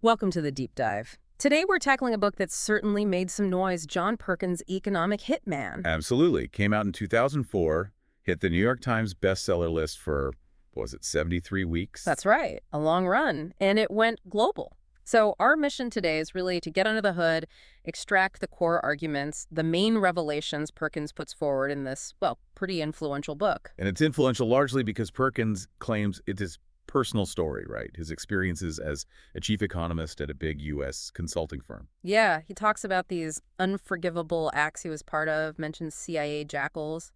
Welcome to the deep dive. Today we're tackling a book that's certainly made some noise, John Perkins' Economic Hitman. Absolutely. Came out in 2004, hit the New York Times bestseller list for, what was it, 73 weeks? That's right, a long run, and it went global. So our mission today is really to get under the hood, extract the core arguments, the main revelations Perkins puts forward in this, well, pretty influential book. And it's influential largely because Perkins claims it is personal story, right? His experiences as a chief economist at a big U.S. consulting firm. Yeah, he talks about these unforgivable acts he was part of, mentions CIA jackals.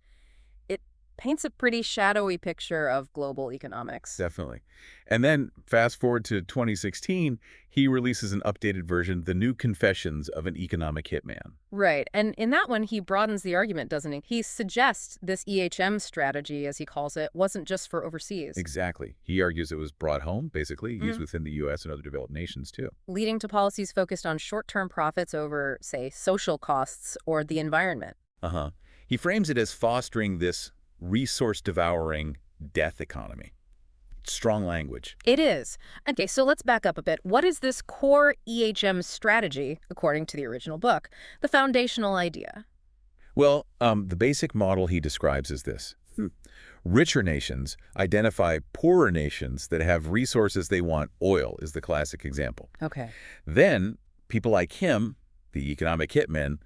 It paints a pretty shadowy picture of global economics. Definitely. And then fast forward to 2016, he releases an updated version, The New Confessions of an Economic Hitman. Right, and in that one, he broadens the argument, doesn't he? He suggests this EHM strategy, as he calls it, wasn't just for overseas. Exactly. He argues it was brought home, basically, used within the U.S. and other developed nations, too. Leading to policies focused on short-term profits over, say, social costs or the environment. He frames it as fostering this resource-devouring death economy. Strong language. It is. Okay, so let's back up a bit. What is this core EHM strategy, according to the original book? The foundational idea. Well, the basic model he describes is this. Richer nations identify poorer nations that have resources they want. Oil is the classic example. Okay. Then, people like him, the economic hitmen,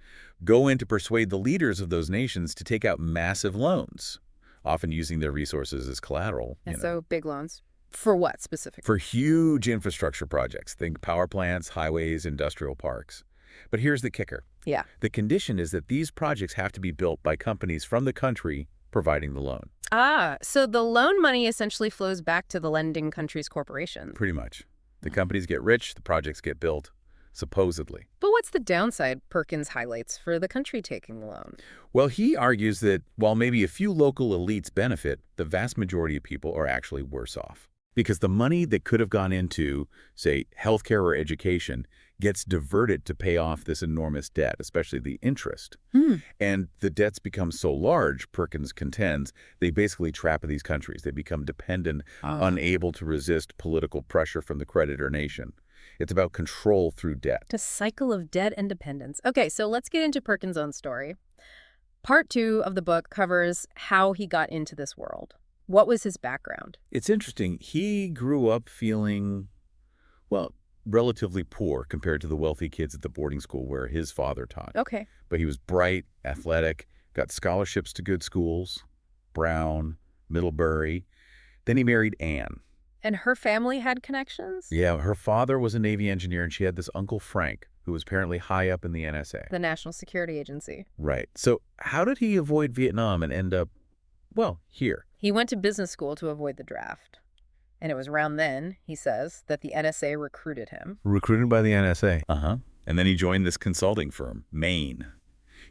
go in to persuade the leaders of those nations to take out massive loans, often using their resources as collateral. And so big loans. For what specifically? For huge infrastructure projects. Think power plants, highways, industrial parks. But here's the kicker. Yeah. The condition is that these projects have to be built by companies from the country providing the loan. Ah, so the loan money essentially flows back to the lending country's corporations. Pretty much. The companies get rich, the projects get built, supposedly. But what's the downside Perkins highlights for the country taking the loan? Well, he argues that while maybe a few local elites benefit, the vast majority of people are actually worse off. Because the money that could have gone into, say, healthcare or education gets diverted to pay off this enormous debt, especially the interest. And the debts become so large, Perkins contends, they basically trap these countries. They become dependent, unable to resist political pressure from the creditor nation. It's about control through debt. A cycle of debt and dependence. Okay, so let's get into Perkins' own story. Part 2 of the book covers how he got into this world. What was his background? It's interesting. He grew up feeling, well, relatively poor compared to the wealthy kids at the boarding school where his father taught. Okay. But he was bright, athletic, got scholarships to good schools, Brown, Middlebury. Then he married Anne. And her family had connections? Yeah, her father was a Navy engineer, and she had this Uncle Frank, who was apparently high up in the NSA. The National Security Agency. Right. So how did he avoid Vietnam and end up, well, here? He went to business school to avoid the draft. And it was around then, he says, that the NSA recruited him. Recruited by the NSA. And then he joined this consulting firm, Maine.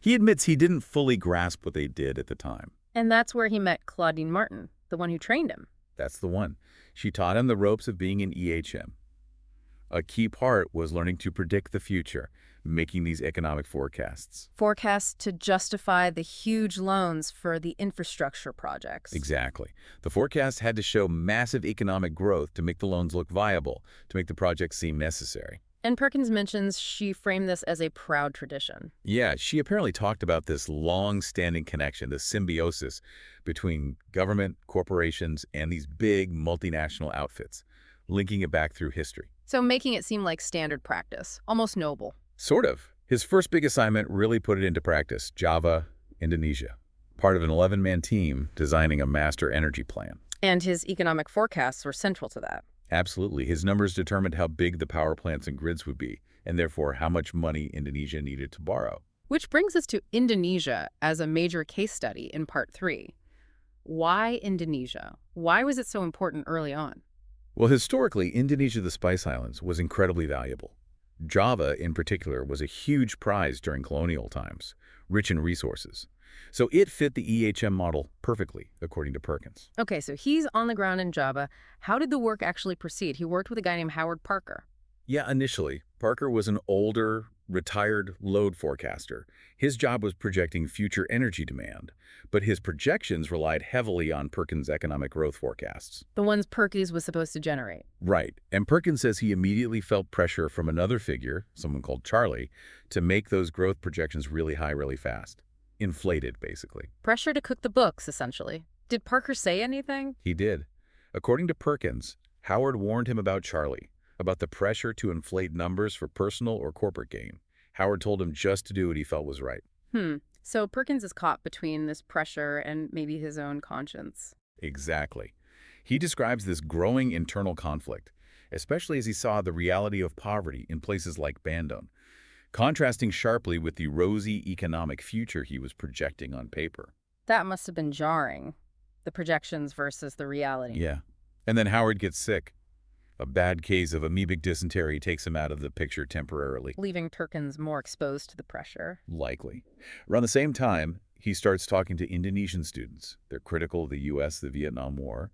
He admits he didn't fully grasp what they did at the time. And that's where he met Claudine Martin, the one who trained him. That's the one. She taught him the ropes of being an EHM. A key part was learning to predict the future, making these economic forecasts. Forecasts to justify the huge loans for the infrastructure projects. Exactly. The forecast had to show massive economic growth to make the loans look viable, to make the projects seem necessary. And Perkins mentions she framed this as a proud tradition. Yeah, she apparently talked about this long-standing connection, this symbiosis between government, corporations, and these big multinational outfits, linking it back through history. So making it seem like standard practice, almost noble. Sort of. His first big assignment really put it into practice, Java, Indonesia, part of an 11-man team designing a master energy plan. And his economic forecasts were central to that. Absolutely. His numbers determined how big the power plants and grids would be, and therefore how much money Indonesia needed to borrow. Which brings us to Indonesia as a major case study in Part 3. Why Indonesia? Why was it so important early on? Well, historically, Indonesia, the Spice Islands, was incredibly valuable. Java, in particular, was a huge prize during colonial times, rich in resources. So it fit the EHM model perfectly, according to Perkins. Okay, so he's on the ground in Java. How did the work actually proceed? He worked with a guy named Howard Parker. Yeah, initially, Parker was an older, retired load forecaster. His job was projecting future energy demand, but his projections relied heavily on Perkins' economic growth forecasts. The ones Perkins was supposed to generate. Right, and Perkins says he immediately felt pressure from another figure, someone called Charlie, to make those growth projections really high really fast. Inflated, basically. Pressure to cook the books, essentially. Did Parker say anything? He did. According to Perkins, Howard warned him about Charlie, about the pressure to inflate numbers for personal or corporate gain. Howard told him just to do what he felt was right. So Perkins is caught between this pressure and maybe his own conscience. Exactly. He describes this growing internal conflict, especially as he saw the reality of poverty in places like Bandung, contrasting sharply with the rosy economic future he was projecting on paper. That must have been jarring, the projections versus the reality. Yeah. And then Howard gets sick. A bad case of amoebic dysentery takes him out of the picture temporarily. Leaving Perkins more exposed to the pressure. Likely. Around the same time, he starts talking to Indonesian students. They're critical of the U.S., the Vietnam War.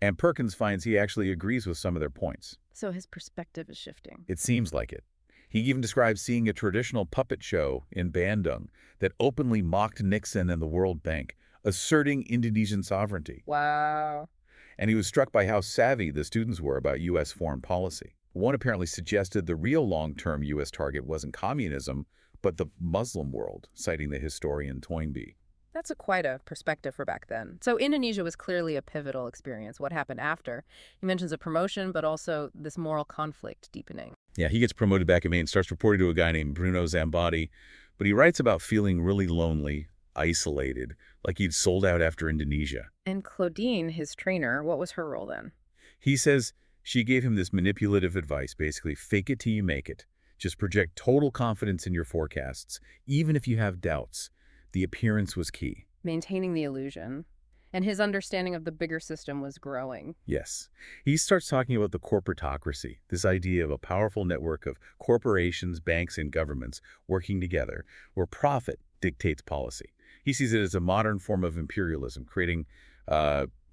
And Perkins finds he actually agrees with some of their points. So his perspective is shifting. It seems like it. He even describes seeing a traditional puppet show in Bandung that openly mocked Nixon and the World Bank, asserting Indonesian sovereignty. Wow. And he was struck by how savvy the students were about U.S. foreign policy. One apparently suggested the real long-term U.S. target wasn't communism, but the Muslim world, citing the historian Toynbee. That's quite a perspective for back then. So Indonesia was clearly a pivotal experience. What happened after? He mentions a promotion, but also this moral conflict deepening. Yeah, he gets promoted back in Maine, starts reporting to a guy named Bruno Zambati, but he writes about feeling really lonely, isolated, like he'd sold out after Indonesia. And Claudine, his trainer, what was her role then? He says she gave him this manipulative advice, basically, fake it till you make it. Just project total confidence in your forecasts, even if you have doubts. The appearance was key. Maintaining the illusion. And his understanding of the bigger system was growing. Yes. He starts talking about the corporatocracy, this idea of a powerful network of corporations, banks, and governments working together, where profit dictates policy. He sees it as a modern form of imperialism, creating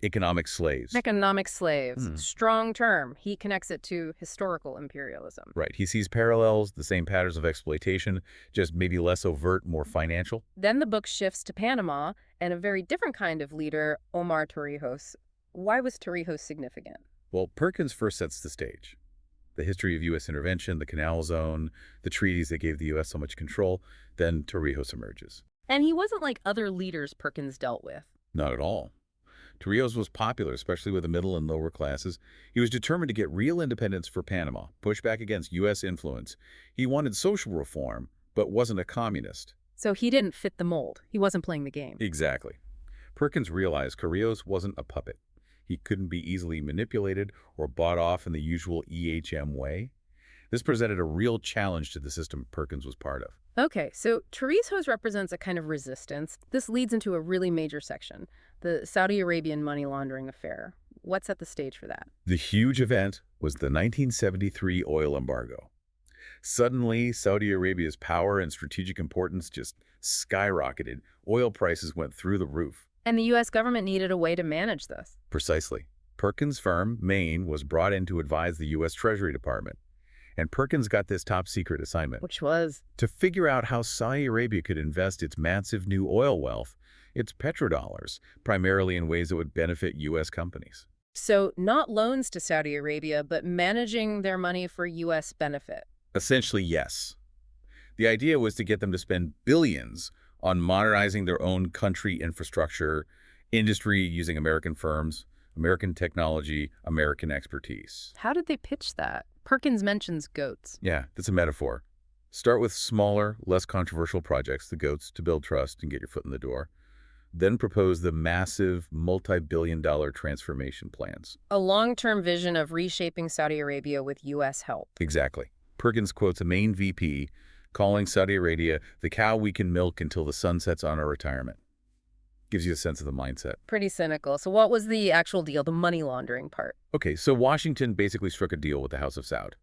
economic slaves. Economic slaves. Strong term. He connects it to historical imperialism. Right. He sees parallels, the same patterns of exploitation, just maybe less overt, more financial. Then the book shifts to Panama and a very different kind of leader, Omar Torrijos. Why was Torrijos significant? Well, Perkins first sets the stage. The history of U.S. intervention, the Canal Zone, the treaties that gave the U.S. so much control. Then Torrijos emerges. And he wasn't like other leaders Perkins dealt with. Not at all. Torrijos was popular, especially with the middle and lower classes. He was determined to get real independence for Panama, push back against U.S. influence. He wanted social reform, but wasn't a communist. So he didn't fit the mold. He wasn't playing the game. Exactly. Perkins realized Torrijos wasn't a puppet. He couldn't be easily manipulated or bought off in the usual EHM way. This presented a real challenge to the system Perkins was part of. Okay, so Torrijos represents a kind of resistance. This leads into a really major section, the Saudi Arabian money laundering affair. What set the stage for that? The huge event was the 1973 oil embargo. Suddenly, Saudi Arabia's power and strategic importance just skyrocketed. Oil prices went through the roof. And the U.S. government needed a way to manage this. Precisely. Perkins' firm, Maine, was brought in to advise the U.S. Treasury Department. And Perkins got this top-secret assignment. Which was? To figure out how Saudi Arabia could invest its massive new oil wealth, its petrodollars, primarily in ways that would benefit U.S. companies. So not loans to Saudi Arabia, but managing their money for U.S. benefit. Essentially, yes. The idea was to get them to spend billions on modernizing their own country infrastructure, industry using American firms, American technology, American expertise. How did they pitch that? Perkins mentions goats. Yeah, that's a metaphor. Start with smaller, less controversial projects, the goats, to build trust and get your foot in the door. Then propose the massive, multi-billion-dollar transformation plans. A long-term vision of reshaping Saudi Arabia with U.S. help. Exactly. Perkins quotes a Maine VP calling Saudi Arabia the cow we can milk until the sun sets on our retirement. Gives you a sense of the mindset. Pretty cynical. So what was the actual deal, the money laundering part? Okay, so Washington basically struck a deal with the House of Saud.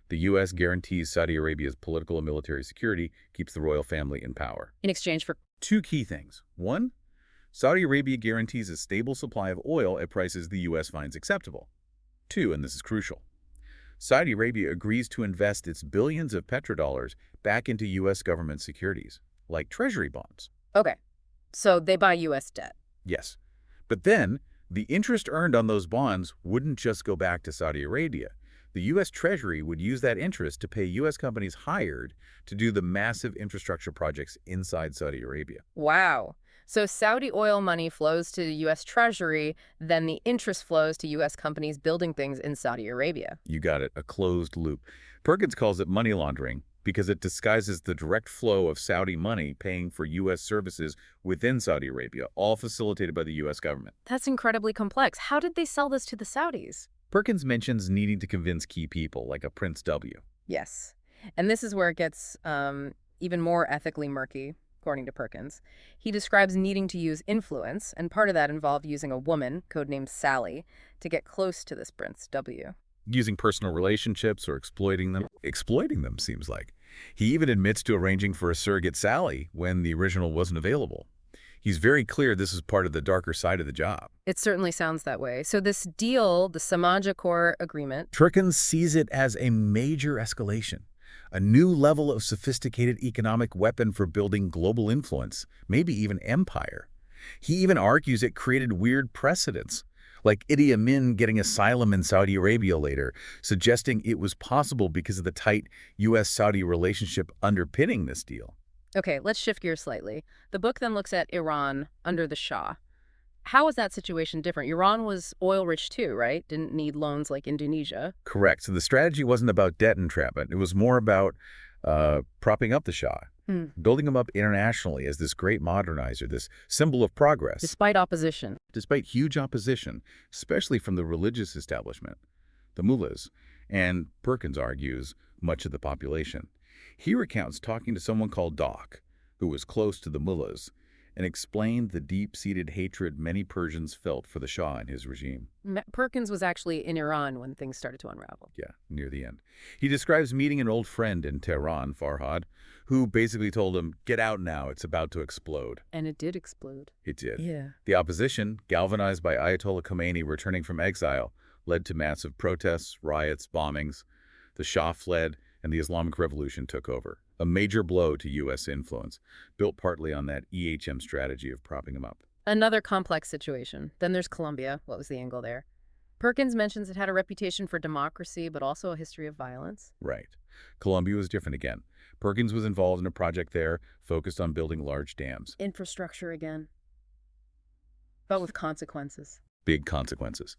The U.S. guarantees Saudi Arabia's political and military security, keeps the royal family in power. In exchange for? Two key things. One, Saudi Arabia guarantees a stable supply of oil at prices the U.S. finds acceptable. Two, and this is crucial, Saudi Arabia agrees to invest its billions of petrodollars back into U.S. government securities, like treasury bonds. Okay, so they buy U.S. debt. Yes. But then, the interest earned on those bonds wouldn't just go back to Saudi Arabia. The U.S. Treasury would use that interest to pay U.S. companies hired to do the massive infrastructure projects inside Saudi Arabia. Wow. So Saudi oil money flows to the U.S. Treasury, then the interest flows to U.S. companies building things in Saudi Arabia. You got it, a closed loop. Perkins calls it money laundering because it disguises the direct flow of Saudi money paying for U.S. services within Saudi Arabia, all facilitated by the U.S. government. That's incredibly complex. How did they sell this to the Saudis? Perkins mentions needing to convince key people, like a Prince W. Yes. And this is where it gets even more ethically murky, according to Perkins. He describes needing to use influence, and part of that involved using a woman, codenamed Sally, to get close to this Prince W. Using personal relationships or exploiting them. Exploiting them, seems like. He even admits to arranging for a surrogate Sally when the original wasn't available. He's very clear this is part of the darker side of the job. It certainly sounds that way. So this deal, the Samaja Core Agreement, Perkins sees it as a major escalation, a new level of sophisticated economic weapon for building global influence, maybe even empire. He even argues it created weird precedents, like Idi Amin getting asylum in Saudi Arabia later, suggesting it was possible because of the tight U.S.-Saudi relationship underpinning this deal. Okay, let's shift gears slightly. The book then looks at Iran under the Shah. How was that situation different? Iran was oil-rich too, right? Didn't need loans like Indonesia. Correct. So the strategy wasn't about debt entrapment. It was more about propping up the Shah, building him up internationally as this great modernizer, this symbol of progress. Despite opposition. Despite huge opposition, especially from the religious establishment, the mullahs, and Perkins argues, much of the population. He recounts talking to someone called Doc, who was close to the mullahs, and explained the deep-seated hatred many Persians felt for the Shah and his regime. Perkins was actually in Iran when things started to unravel. Yeah, near the end. He describes meeting an old friend in Tehran, Farhad, who basically told him, "Get out now, it's about to explode." And it did explode. It did. Yeah. The opposition, galvanized by Ayatollah Khomeini returning from exile, led to massive protests, riots, bombings. The Shah fled, and the Islamic Revolution took over. A major blow to U.S. influence, built partly on that EHM strategy of propping him up. Another complex situation. Then there's Colombia. What was the angle there? Perkins mentions it had a reputation for democracy, but also a history of violence. Right. Colombia was different again. Perkins was involved in a project there focused on building large dams. Infrastructure again. But with consequences. Big consequences.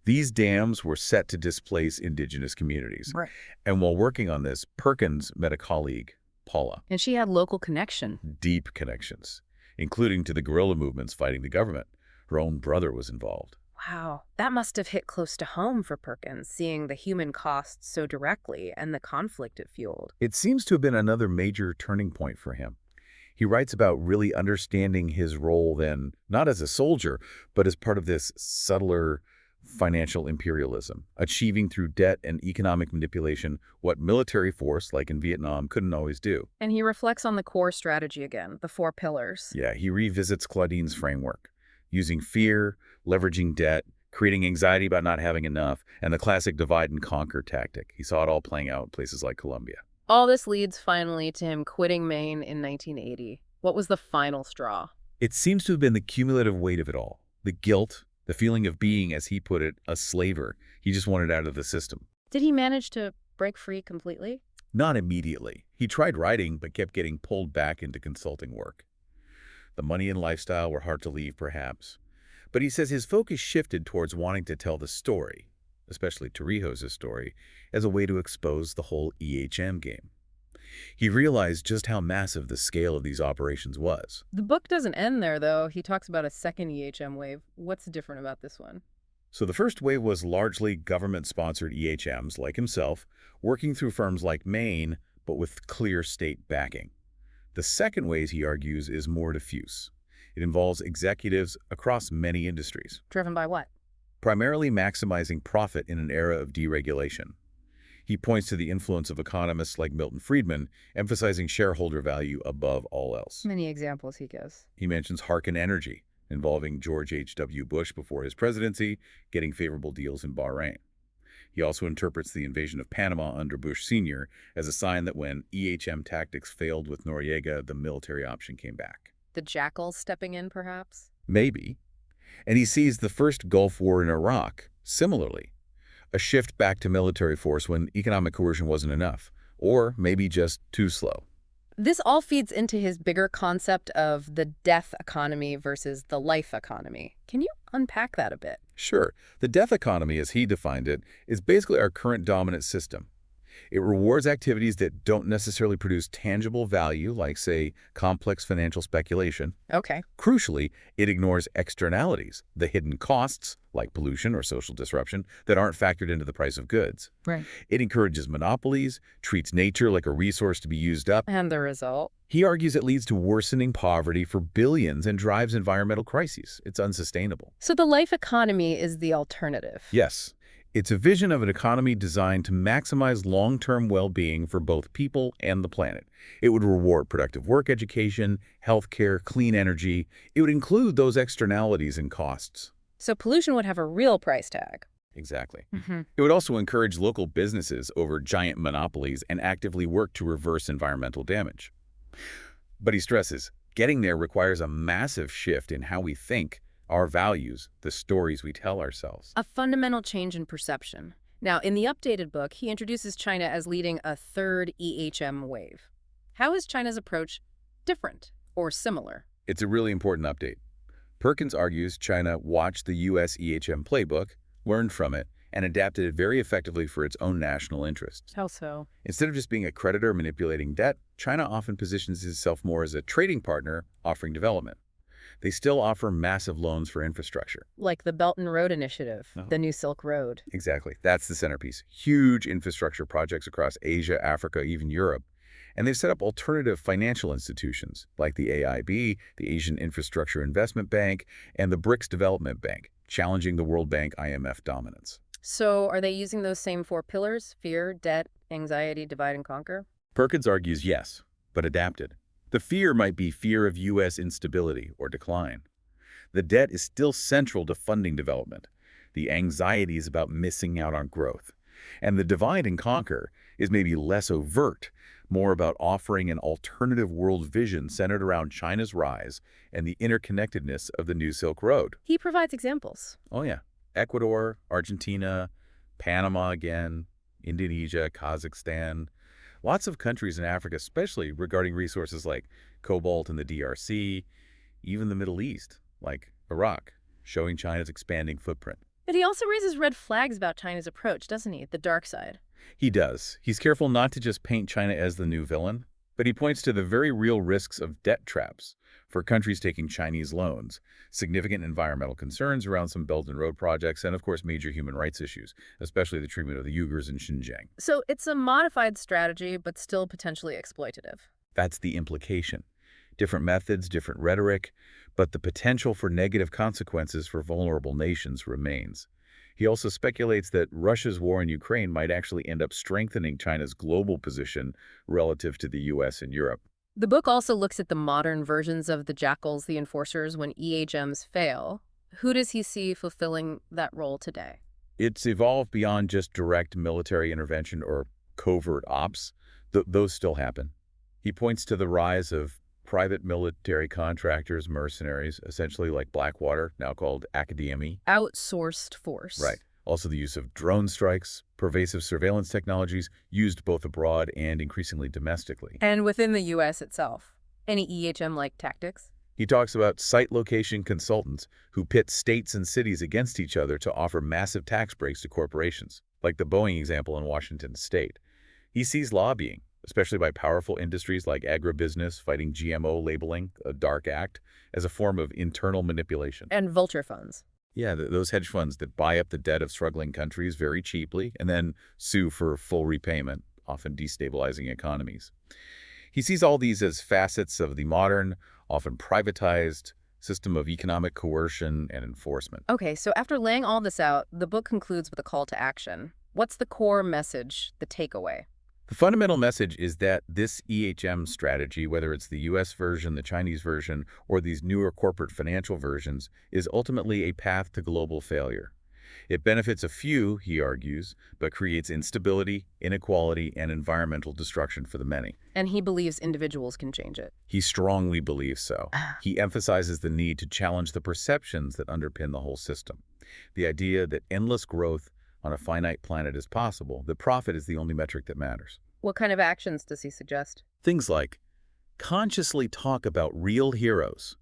These dams were set to displace indigenous communities. Right. And while working on this, Perkins met a colleague, Paula. And she had local connection. Deep connections, including to the guerrilla movements fighting the government. Her own brother was involved. Wow, that must have hit close to home for Perkins, seeing the human costs so directly and the conflict it fueled. It seems to have been another major turning point for him. He writes about really understanding his role then, not as a soldier, but as part of this subtler financial imperialism, achieving through debt and economic manipulation what military force, like in Vietnam, couldn't always do. And he reflects on the core strategy again, the 4 pillars. Yeah, he revisits Claudine's framework, using fear, leveraging debt, creating anxiety about not having enough, and the classic divide and conquer tactic. He saw it all playing out in places like Colombia. All this leads finally to him quitting Maine in 1980. What was the final straw? It seems to have been the cumulative weight of it all. The guilt, the feeling of being, as he put it, a slaver. He just wanted out of the system. Did he manage to break free completely? Not immediately. He tried writing, but kept getting pulled back into consulting work. The money and lifestyle were hard to leave, perhaps. But he says his focus shifted towards wanting to tell the story, especially Torrijos' story, as a way to expose the whole EHM game. He realized just how massive the scale of these operations was. The book doesn't end there, though. He talks about a second EHM wave. What's different about this one? So the first wave was largely government-sponsored EHMs, like himself, working through firms like Maine, but with clear state backing. The second wave, he argues, is more diffuse. It involves executives across many industries. Driven by what? Primarily maximizing profit in an era of deregulation. He points to the influence of economists like Milton Friedman, emphasizing shareholder value above all else. Many examples he gives. He mentions Harkin Energy, involving George H.W. Bush before his presidency, getting favorable deals in Bahrain. He also interprets the invasion of Panama under Bush Sr. as a sign that when EHM tactics failed with Noriega, the military option came back. The jackals stepping in, perhaps? Maybe. And he sees the first Gulf War in Iraq, similarly. A shift back to military force when economic coercion wasn't enough, or maybe just too slow. This all feeds into his bigger concept of the death economy versus the life economy. Can you unpack that a bit? Sure, the death economy, as he defined it, is basically our current dominant system. It rewards activities that don't necessarily produce tangible value, like, say, complex financial speculation. Okay. Crucially, it ignores externalities, the hidden costs, like pollution or social disruption, that aren't factored into the price of goods. Right. It encourages monopolies, treats nature like a resource to be used up. And the result? He argues it leads to worsening poverty for billions and drives environmental crises. It's unsustainable. So the life economy is the alternative. Yes. It's a vision of an economy designed to maximize long-term well-being for both people and the planet. It would reward productive work, education, healthcare, clean energy. It would include those externalities and costs. So pollution would have a real price tag. Exactly. Mm-hmm. It would also encourage local businesses over giant monopolies and actively work to reverse environmental damage. But he stresses, getting there requires a massive shift in how we think, our values, the stories we tell ourselves. A fundamental change in perception. Now, in the updated book, he introduces China as leading a third EHM wave. How is China's approach different or similar? It's a really important update. Perkins argues China watched the U.S. EHM playbook, learned from it, and adapted it very effectively for its own national interests. How so? Instead of just being a creditor manipulating debt, China often positions itself more as a trading partner offering development. They still offer massive loans for infrastructure. Like the Belt and Road Initiative, the New Silk Road. Exactly. That's the centerpiece. Huge infrastructure projects across Asia, Africa, even Europe. And they've set up alternative financial institutions like the AIB, the Asian Infrastructure Investment Bank, and the BRICS Development Bank, challenging the World Bank IMF dominance. So are they using those same four pillars? Fear, debt, anxiety, divide and conquer? Perkins argues yes, but adapted. The fear might be fear of U.S. instability or decline. The debt is still central to funding development. The anxiety is about missing out on growth. And the divide and conquer is maybe less overt, more about offering an alternative world vision centered around China's rise and the interconnectedness of the New Silk Road. He provides examples. Oh yeah, Ecuador, Argentina, Panama again, Indonesia, Kazakhstan. Lots of countries in Africa, especially regarding resources like cobalt in the DRC, even the Middle East, like Iraq, showing China's expanding footprint. But he also raises red flags about China's approach, doesn't he? The dark side. He does. He's careful not to just paint China as the new villain, but he points to the very real risks of debt traps for countries taking Chinese loans, significant environmental concerns around some Belt and Road projects, and of course major human rights issues, especially the treatment of the Uyghurs in Xinjiang. So it's a modified strategy, but still potentially exploitative. That's the implication. Different methods, different rhetoric, but the potential for negative consequences for vulnerable nations remains. He also speculates that Russia's war in Ukraine might actually end up strengthening China's global position relative to the U.S. and Europe. The book also looks at the modern versions of the jackals, the enforcers, when EHMs fail. Who does he see fulfilling that role today? It's evolved beyond just direct military intervention or covert ops. Those still happen. He points to the rise of private military contractors, mercenaries, essentially like Blackwater, now called academy. Outsourced force. Right. Also the use of drone strikes, pervasive surveillance technologies used both abroad and increasingly domestically. And within the U.S. itself, any EHM-like tactics? He talks about site location consultants who pit states and cities against each other to offer massive tax breaks to corporations, like the Boeing example in Washington state. He sees lobbying, especially by powerful industries like agribusiness fighting GMO labeling, a dark act, as a form of internal manipulation. And vulture funds. Yeah, those hedge funds that buy up the debt of struggling countries very cheaply and then sue for full repayment, often destabilizing economies. He sees all these as facets of the modern, often privatized, system of economic coercion and enforcement. Okay, so after laying all this out, the book concludes with a call to action. What's the core message, the takeaway? The fundamental message is that this EHM strategy, whether it's the U.S. version, the Chinese version, or these newer corporate financial versions, is ultimately a path to global failure. It benefits a few, he argues, but creates instability, inequality, and environmental destruction for the many. And he believes individuals can change it. He strongly believes so. He emphasizes the need to challenge the perceptions that underpin the whole system. The idea that endless growth on a finite planet is possible, that profit is the only metric that matters. What kind of actions does he suggest? Things like consciously talk about real heroes,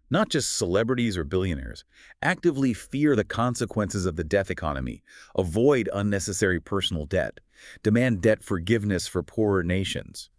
not just celebrities or billionaires. Actively fear the consequences of the death economy. Avoid unnecessary personal debt. Demand debt forgiveness for poorer nations.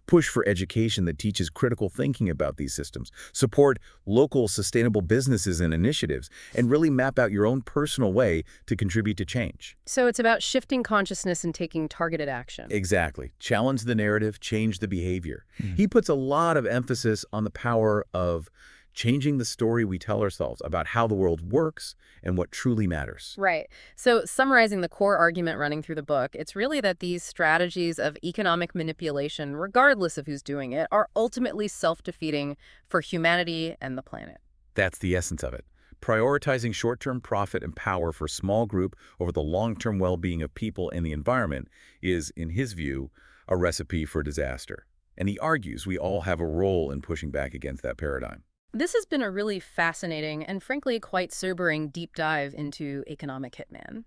Push for education that teaches critical thinking about these systems. Support local sustainable businesses and initiatives, and really map out your own personal way to contribute to change. So it's about shifting consciousness and taking targeted action. Exactly. Challenge the narrative, change the behavior. He puts a lot of emphasis on the power of changing the story we tell ourselves about how the world works and what truly matters. Right. So summarizing the core argument running through the book, it's really that these strategies of economic manipulation, regardless of who's doing it, are ultimately self-defeating for humanity and the planet. That's the essence of it. Prioritizing short-term profit and power for a small group over the long-term well-being of people and the environment is, in his view, a recipe for disaster. And he argues we all have a role in pushing back against that paradigm. This has been a really fascinating and frankly quite sobering deep dive into economic hitman.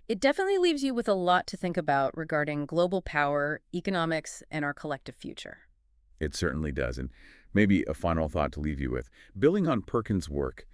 It definitely leaves you with a lot to think about regarding global power, economics, and our collective future. It certainly does. And maybe a final thought to leave you with. Building on Perkins' work,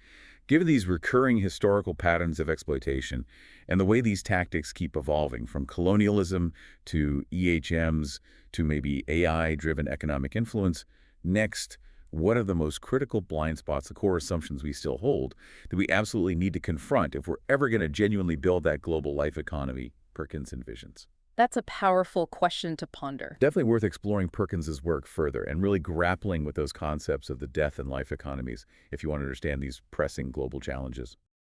given these recurring historical patterns of exploitation and the way these tactics keep evolving from colonialism to EHMs to maybe AI-driven economic influence, next, what are the most critical blind spots, the core assumptions we still hold, that we absolutely need to confront if we're ever going to genuinely build that global life economy Perkins envisions? That's a powerful question to ponder. Definitely worth exploring Perkins's work further and really grappling with those concepts of the death and life economies if you want to understand these pressing global challenges.